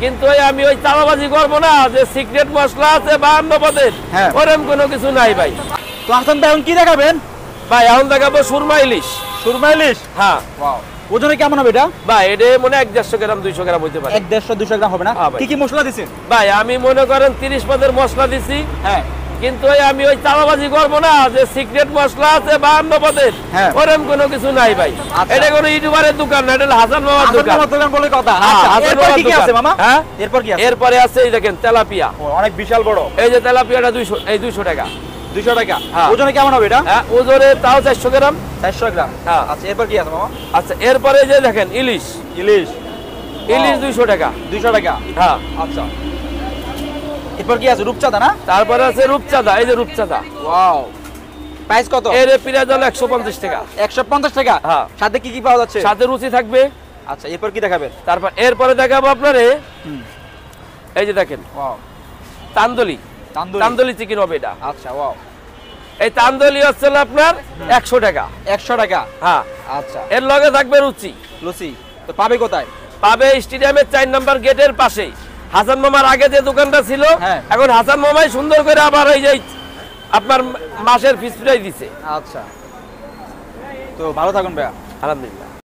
কিন্তু আমি ওই চালাবাজি করবো না যে সিক্রেট মশলা আছে 52 পদের, হ্যাঁ। ওরকম কোনো কিছু নাই ভাই। তো হাসান ভাই এখন কি দেখাবেন? ভাই এখন দেখাবো সুরমা ইলিশ। সুরমা ইলিশ? হ্যাঁ। ওয়াও, ওজনে কেমন হবে এটা? ভাই এটা মনে 150 গ্রাম 200 গ্রাম হইতে পারে। 150-200 গ্রাম হবে না? হ্যাঁ ভাই। কি কি মশলা দিছেন? ভাই আমি মনে করেন 30 পদের মশলা দিছি, হ্যাঁ। কিন্তু আমি ওই চালাবাজি করবো না যে সিক্রেট মশলা আছে 52 পদের, হ্যাঁ। ওরকম কোনো কিছু নাই ভাই। আচ্ছা। এটা কোনো ইউটিউবারের দোকান না, এটা হলো হাসান মামার হাসান দোকান। মামার দোকান বলে কথা। হ্যাঁ, আচ্ছা, হাসান এরপর মামার কি কি দোকান। আছে মামা? হ্যাঁ, এরপর কি আছে? এরপরে আছে এই দেখেন তেলাপিয়া। ও, অনেক বিশাল বড়। এই যে তেলাপিয়াটা 200 টাকা। 200 টাকা। হ্যাঁ। ওজনে কেমন হবে এটা? হ্যাঁ, ওজনে তাও 400 গ্রাম। 400 গ্রাম। হ্যাঁ। আচ্ছা, এরপর কি আছে মামা? আচ্ছা, এরপরে যে দেখেন ইলিশ। ইলিশ। ইলিশ 200 টাকা। 200 টাকা। হ্যাঁ। আচ্ছা, এরপর কি আছে? রূপচাঁদা না? তারপরে আছে রূপচাঁদা, এই যে রূপচাঁদা। ওয়াও, প্রাইস কত? এর পিঁয়াজ হলো 150 টাকা। 150 টাকা। হ্যাঁ। সাথে কি কি পাওয়া যাচ্ছে? সাথে রুচি থাকবে। আচ্ছা, এরপর কি দেখাবেন? তারপর এরপরে দেখাবো আপনারে হুম। এই যে দেখেন ওয়াও, তান্দুলি। তান্দুরি। তান্দুলি চিকেন হবে এটা। আচ্ছা, ওয়াও, এই তান্দুলি হচ্ছে হলো আপনার 100 টাকা। 100 টাকা। হ্যাঁ। আচ্ছা, এর লগে থাকবে রুচি। লুচি তো পাবে কোথায়? পাবে স্টেডিয়ামের 4 নম্বর গেটের পাশে। হাসান মামার আগে যে দোকানটা ছিল, হ্যাঁ। এখন হাসান মামাই সুন্দর করে আবার ওই যে আপনার মাসের ফিস ফ্রাই দিছে। আচ্ছা, তো ভালো থাকুন ভাইয়া। আলহামদুলিল্লাহ।